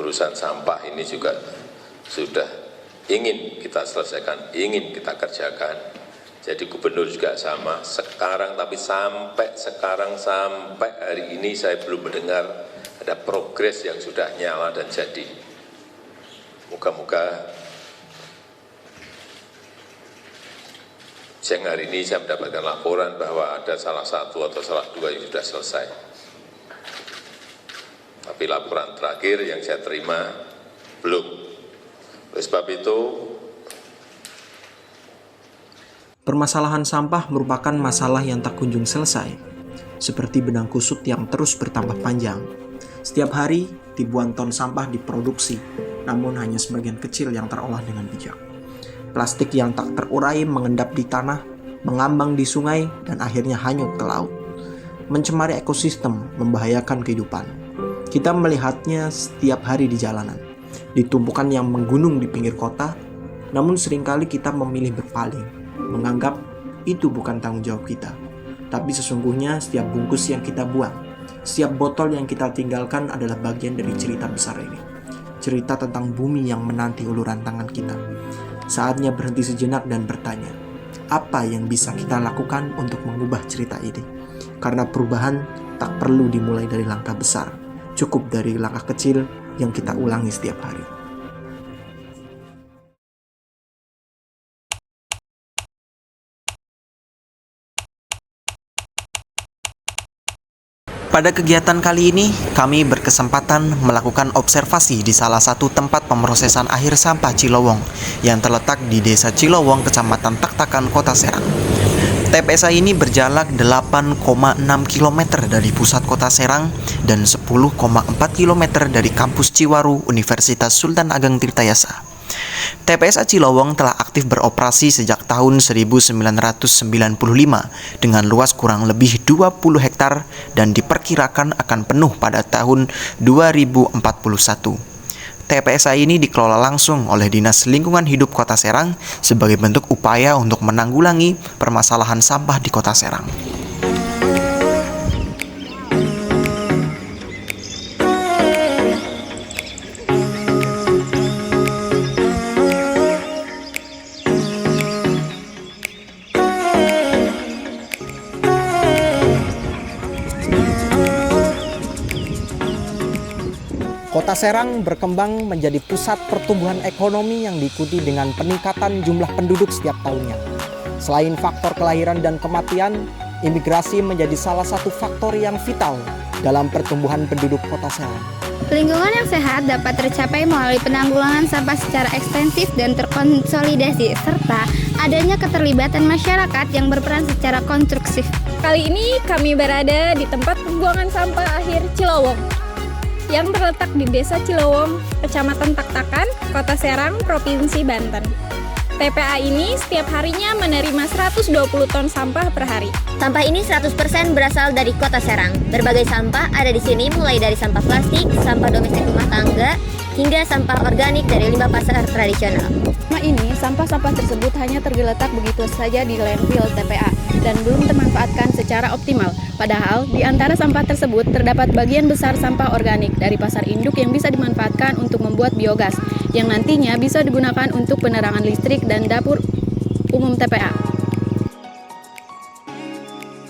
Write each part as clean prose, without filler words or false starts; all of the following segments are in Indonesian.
urusan sampah ini juga sudah ingin kita selesaikan, ingin kita kerjakan. Jadi gubernur juga sama, sekarang tapi sampai hari ini saya belum mendengar ada progres yang sudah nyala dan jadi. Moga-moga siang hari ini saya mendapatkan laporan bahwa ada salah satu atau salah dua yang sudah selesai. Tapi laporan terakhir yang saya terima belum. Oleh sebab itu, permasalahan sampah merupakan masalah yang tak kunjung selesai, seperti benang kusut yang terus bertambah panjang. Setiap hari, ribuan ton sampah diproduksi, namun hanya sebagian kecil yang terolah dengan bijak. Plastik yang tak terurai mengendap di tanah, mengambang di sungai, dan akhirnya hanyut ke laut. Mencemari ekosistem, membahayakan kehidupan. Kita melihatnya setiap hari di jalanan, di tumpukan yang menggunung di pinggir kota, namun seringkali kita memilih berpaling, menganggap itu bukan tanggung jawab kita. Tapi sesungguhnya setiap bungkus yang kita buang, setiap botol yang kita tinggalkan adalah bagian dari cerita besar ini. Cerita tentang bumi yang menanti uluran tangan kita. Saatnya berhenti sejenak dan bertanya, apa yang bisa kita lakukan untuk mengubah cerita ini? Karena perubahan tak perlu dimulai dari langkah besar, cukup dari langkah kecil yang kita ulangi setiap hari. Pada kegiatan kali ini, kami berkesempatan melakukan observasi di salah satu tempat pemrosesan akhir sampah Cilowong yang terletak di Desa Cilowong, Kecamatan Taktakan, Kota Serang. TPSA ini berjarak 8,6 km dari pusat Kota Serang dan 10,4 km dari kampus Ciwaru Universitas Sultan Ageng Tirtayasa. TPSA Cilowong telah aktif beroperasi sejak tahun 1995 dengan luas kurang lebih 20 hektar dan diperkirakan akan penuh pada tahun 2041. TPSA ini dikelola langsung oleh Dinas Lingkungan Hidup Kota Serang sebagai bentuk upaya untuk menanggulangi permasalahan sampah di Kota Serang. Kota Serang berkembang menjadi pusat pertumbuhan ekonomi yang diikuti dengan peningkatan jumlah penduduk setiap tahunnya. Selain faktor kelahiran dan kematian, imigrasi menjadi salah satu faktor yang vital dalam pertumbuhan penduduk Kota Serang. Lingkungan yang sehat dapat tercapai melalui penanggulangan sampah secara ekstensif dan terkonsolidasi, serta adanya keterlibatan masyarakat yang berperan secara konstruksif. Kali ini kami berada di tempat pembuangan sampah akhir Cilowong yang terletak di Desa Cilowong, Kecamatan Taktakan, Kota Serang, Provinsi Banten. TPA ini setiap harinya menerima 120 ton sampah per hari. Sampah ini 100% berasal dari Kota Serang. Berbagai sampah ada di sini, mulai dari sampah plastik, sampah domestik rumah tangga, hingga sampah organik dari limbah pasar tradisional. Selama ini, sampah-sampah tersebut hanya tergeletak begitu saja di landfill TPA dan belum termanfaatkan secara optimal. Padahal, di antara sampah tersebut terdapat bagian besar sampah organik dari pasar induk yang bisa dimanfaatkan untuk membuat biogas, yang nantinya bisa digunakan untuk penerangan listrik dan dapur umum TPA.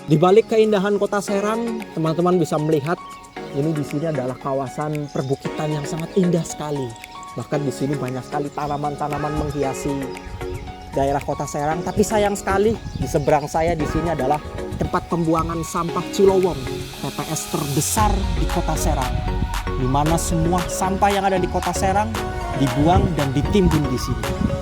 Di balik keindahan Kota Serang, teman-teman bisa melihat ini di sini adalah kawasan perbukitan yang sangat indah sekali. Bahkan di sini banyak sekali tanaman-tanaman menghiasi daerah Kota Serang. Tapi sayang sekali di seberang saya di sini adalah tempat pembuangan sampah Cilowong, TPS terbesar di Kota Serang, di mana semua sampah yang ada di Kota Serang dibuang dan ditimbun di sini.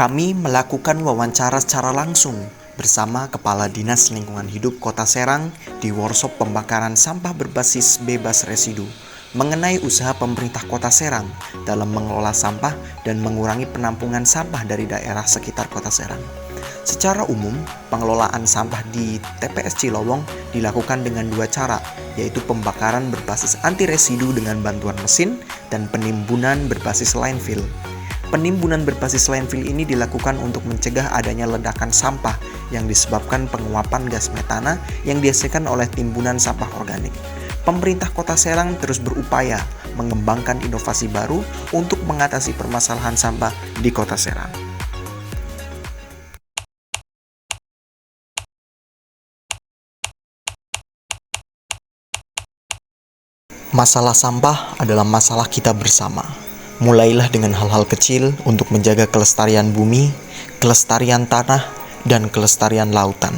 Kami melakukan wawancara secara langsung bersama Kepala Dinas Lingkungan Hidup Kota Serang di workshop pembakaran sampah berbasis bebas residu mengenai usaha pemerintah Kota Serang dalam mengelola sampah dan mengurangi penampungan sampah dari daerah sekitar Kota Serang. Secara umum, pengelolaan sampah di TPS Cilowong dilakukan dengan dua cara, yaitu pembakaran berbasis anti residu dengan bantuan mesin dan penimbunan berbasis landfill. Penimbunan berbasis landfill ini dilakukan untuk mencegah adanya ledakan sampah yang disebabkan penguapan gas metana yang dihasilkan oleh timbunan sampah organik. Pemerintah Kota Serang terus berupaya mengembangkan inovasi baru untuk mengatasi permasalahan sampah di Kota Serang. Masalah sampah adalah masalah kita bersama. Mulailah dengan hal-hal kecil untuk menjaga kelestarian bumi, kelestarian tanah, dan kelestarian lautan.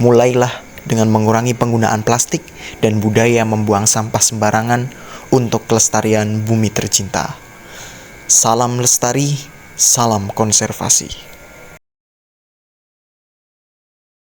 Mulailah dengan mengurangi penggunaan plastik dan budaya membuang sampah sembarangan untuk kelestarian bumi tercinta. Salam lestari, salam konservasi.